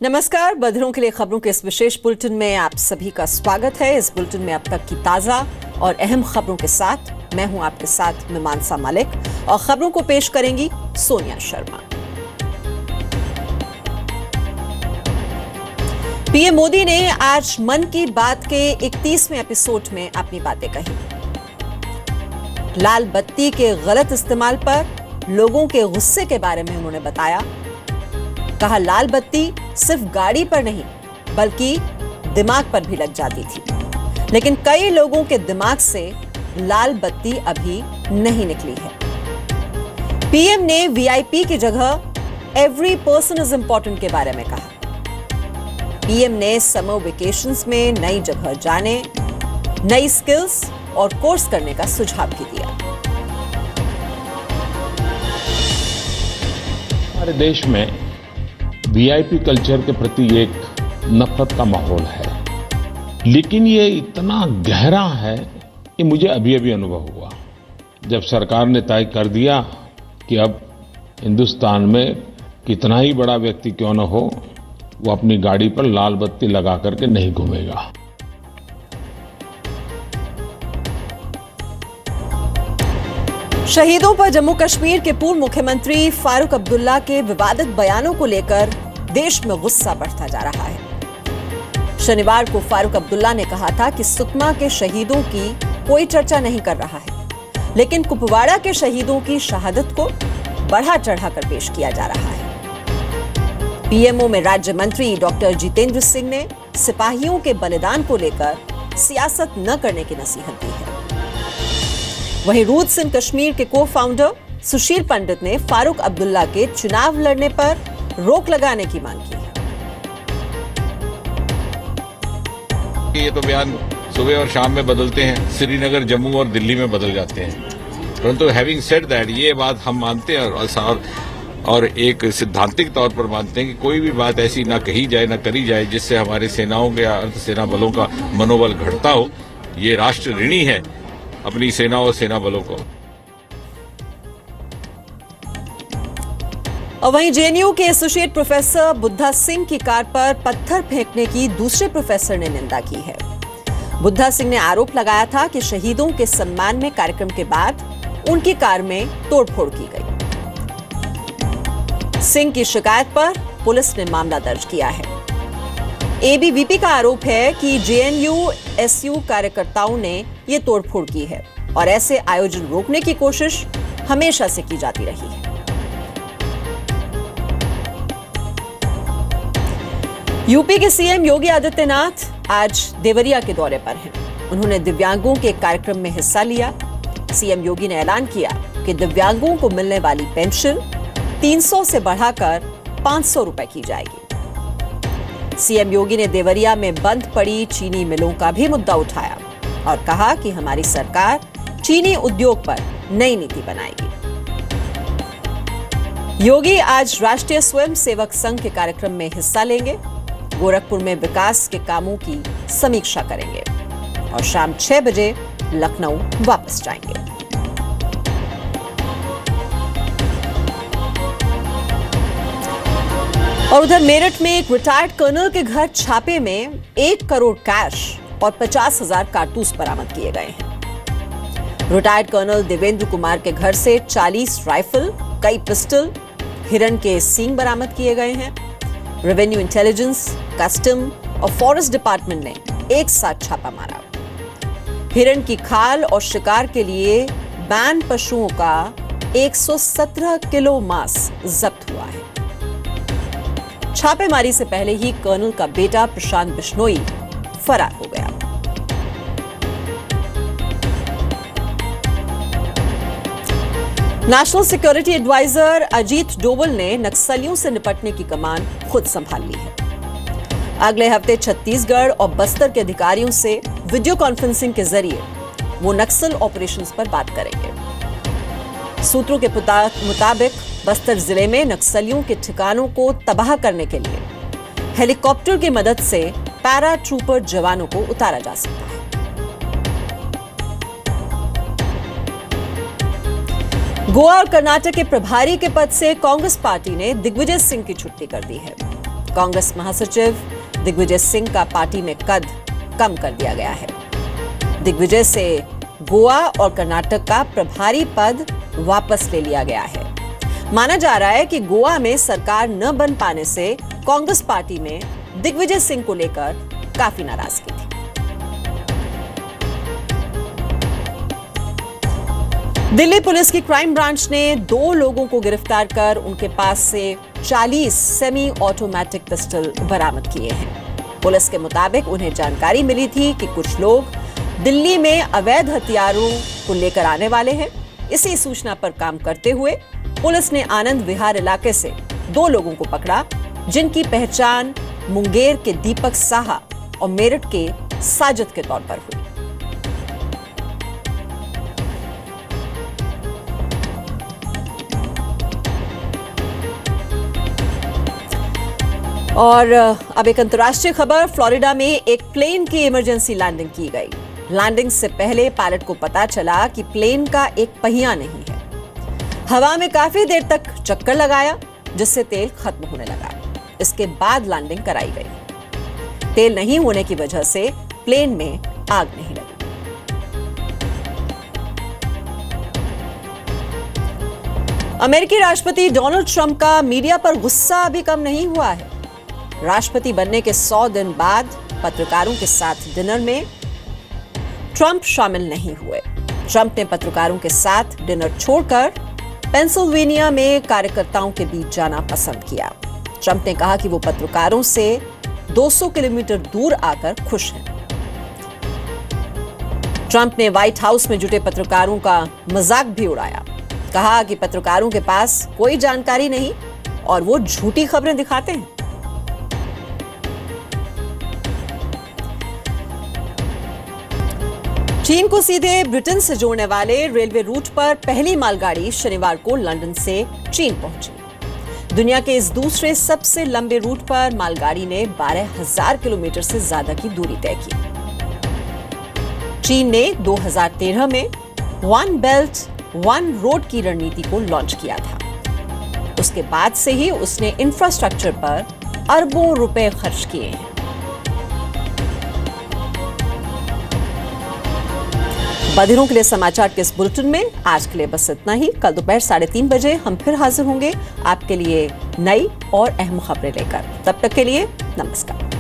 नमस्कार। बधाइयों के लिए खबरों के इस विशेष बुलेटिन में आप सभी का स्वागत है। इस बुलेटिन में अब तक की ताजा और अहम खबरों के साथ मैं हूं आपके साथ मीमांसा मलिक और खबरों को पेश करेंगी सोनिया शर्मा। पीएम मोदी ने आज मन की बात के 31वें एपिसोड में अपनी बातें कही। लाल बत्ती के गलत इस्तेमाल पर लोगों के गुस्से के बारे में उन्होंने बताया। कहा, लाल बत्ती सिर्फ गाड़ी पर नहीं बल्कि दिमाग पर भी लग जाती थी, लेकिन कई लोगों के दिमाग से लाल बत्ती अभी नहीं निकली है। पीएम ने वीआईपी की जगह एवरी पर्सन इज इंपॉर्टेंट के बारे में कहा। पीएम ने समर वेकेशंस में नई जगह जाने, नई स्किल्स और कोर्स करने का सुझाव भी दिया। हमारे देश में वीआईपी कल्चर के प्रति एक नफरत का माहौल है, लेकिन ये इतना गहरा है कि मुझे अभी अभी अनुभव हुआ जब सरकार ने तय कर दिया कि अब हिंदुस्तान में कितना ही बड़ा व्यक्ति क्यों न हो, वो अपनी गाड़ी पर लाल बत्ती लगा करके नहीं घूमेगा। शहीदों पर जम्मू कश्मीर के पूर्व मुख्यमंत्री फारूक अब्दुल्ला के विवादित बयानों को लेकर देश में गुस्सा बढ़ता जा रहा है। शनिवार को फारूक अब्दुल्ला ने कहा था कि सुकमा के शहीदों की कोई चर्चा नहीं कर रहा है, लेकिन कुपवाड़ा के शहीदों की शहादत को बढ़ा चढ़ाकर पेश किया जा रहा है। पीएमओ में राज्य मंत्री डॉक्टर जितेंद्र सिंह ने सिपाहियों के बलिदान को लेकर सियासत न करने की नसीहत दी है। वहीं रूट्स इन कश्मीर के को फाउंडर सुशील पंडित ने फारूक अब्दुल्ला के चुनाव लड़ने पर रोक लगाने की मांग की है। ये तो बयान सुबह और शाम में बदलते हैं, श्रीनगर, जम्मू और दिल्ली में बदल जाते हैं, परंतु हैविंग सेड दैट ये बात हम मानते हैं और एक सिद्धांतिक तौर पर मानते हैं कि कोई भी बात ऐसी ना कही जाए ना करी जाए जिससे हमारे सेनाओं के अर्धसेना बलों का मनोबल घटता हो। ये राष्ट्र ऋणी है अपनी सेना और सेना बलों को। और वहीं जेएनयू के एसोसिएट प्रोफेसर बुद्धा सिंह की कार पर पत्थर फेंकने की दूसरे प्रोफेसर ने निंदा की है। बुद्धा सिंह ने आरोप लगाया था कि शहीदों के सम्मान में कार्यक्रम के बाद उनकी कार में तोड़फोड़ की गई। सिंह की शिकायत पर पुलिस ने मामला दर्ज किया है। एबीवीपी का आरोप है कि जेएनयू एसयू कार्यकर्ताओं ने यह तोड़फोड़ की है और ऐसे आयोजन रोकने की कोशिश हमेशा से की जाती रही है। यूपी के सीएम योगी आदित्यनाथ आज देवरिया के दौरे पर हैं। उन्होंने दिव्यांगों के कार्यक्रम में हिस्सा लिया। सीएम योगी ने ऐलान किया कि दिव्यांगों को मिलने वाली पेंशन 300 से बढ़ाकर 500 रुपए की जाएगी। सीएम योगी ने देवरिया में बंद पड़ी चीनी मिलों का भी मुद्दा उठाया और कहा कि हमारी सरकार चीनी उद्योग पर नई नीति बनाएगी। योगी आज राष्ट्रीय स्वयंसेवक संघ के कार्यक्रम में हिस्सा लेंगे। गोरखपुर में विकास के कामों की समीक्षा करेंगे और शाम 6 बजे लखनऊ वापस जाएंगे। और उधर मेरठ में एक रिटायर्ड कर्नल के घर छापे में 1 करोड़ कैश और 50,000 कारतूस बरामद किए गए हैं। रिटायर्ड कर्नल देवेंद्र कुमार के घर से 40 राइफल, कई पिस्टल, हिरण के सींग बरामद किए गए हैं। रेवेन्यू इंटेलिजेंस, कस्टम और फॉरेस्ट डिपार्टमेंट ने एक साथ छापा मारा। हिरण की खाल और शिकार के लिए बैन पशुओं का 117 किलो मांस जब्त हुआ है। छापेमारी से पहले ही कर्नल का बेटा प्रशांत बिश्नोई फरार हो गया। National security adviser Ajit Doval ने नक्सलियों से निपटने की कमान खुद संभाल ली है। अगले हफ्ते छत्तीसगढ़ और बस्तर के अधिकारियों से वीडियो कॉन्फ्रेंसिंग के जरिए वो नक्सल ऑपरेशंस पर बात करेंगे। सूत्रों के मुताबिक बस्तर जिले में नक्सलियों के ठिकानों को तबाह करने के लिए हेलीकॉप्टर की मदद से पैरा ट्रूपर जवानों को उतारा जा सकता है। गोवा और कर्नाटक के प्रभारी के पद से कांग्रेस पार्टी ने दिग्विजय सिंह की छुट्टी कर दी है। कांग्रेस महासचिव दिग्विजय सिंह का पार्टी में कद कम कर दिया गया है। दिग्विजय से गोवा और कर्नाटक का प्रभारी पद वापस ले लिया गया है। माना जा रहा है कि गोवा में सरकार न बन पाने से कांग्रेस पार्टी में दिग्विजय सिंह को लेकर काफी नाराजगी थी। दिल्ली पुलिस की क्राइम ब्रांच ने 2 लोगों को गिरफ्तार कर उनके पास से 40 सेमी ऑटोमेटिक पिस्टल बरामद किए हैं। पुलिस के मुताबिक उन्हें जानकारी मिली थी कि कुछ लोग दिल्ली में अवैध हथियारों को लेकर आने वाले हैं। इसी सूचना पर काम करते हुए पुलिस ने आनंद विहार इलाके से 2 लोगों को पकड़ा, जिनकी पहचान मुंगेर के दीपक साहा और मेरठ के साजिद के तौर पर हुई। और अब एक अंतर्राष्ट्रीय खबर, फ्लोरिडा में एक प्लेन की इमरजेंसी लैंडिंग की गई। लैंडिंग से पहले पायलट को पता चला कि प्लेन का एक पहिया नहीं है। हवा में काफी देर तक चक्कर लगाया, जिससे तेल खत्म होने लगा। इसके बाद लैंडिंग कराई गई। तेल नहीं होने की वजह से प्लेन में आग नहीं लगी। अमेरिकी राष्ट्रपति डोनाल्ड ट्रंप का मीडिया पर गुस्सा अभी कम नहीं हुआ है। राष्ट्रपति बनने के 100 दिन बाद पत्रकारों के साथ डिनर में ट्रंप शामिल नहीं हुए। ट्रंप ने पत्रकारों के साथ डिनर छोड़कर पेंसिल्वेनिया में कार्यकर्ताओं के बीच जाना पसंद किया। ट्रंप ने कहा कि वो पत्रकारों से 200 किलोमीटर दूर आकर खुश हैं। ट्रंप ने व्हाइट हाउस में जुटे पत्रकारों का मजाक भी उड़ाया। कहा कि पत्रकारों के पास कोई जानकारी नहीं और वो झूठी खबरें दिखाते हैं। चीन को सीधे ब्रिटेन से जोड़ने वाले रेलवे रूट पर पहली मालगाड़ी शनिवार को लंदन से चीन पहुंची। दुनिया के इस दूसरे सबसे लंबे रूट पर मालगाड़ी ने 12,000 किलोमीटर से ज्यादा की दूरी तय की। चीन ने 2013 में वन बेल्ट वन रोड की रणनीति को लॉन्च किया था। उसके बाद से ही उसने इंफ्रास्ट्रक्चर पर अरबों रुपए खर्च किए हैं। बधिरों के लिए समाचार के इस बुलेटिन में आज के लिए बस इतना ही। कल दोपहर 3:30 बजे हम फिर हाजिर होंगे आपके लिए नई और अहम खबरें लेकर। तब तक के लिए नमस्कार।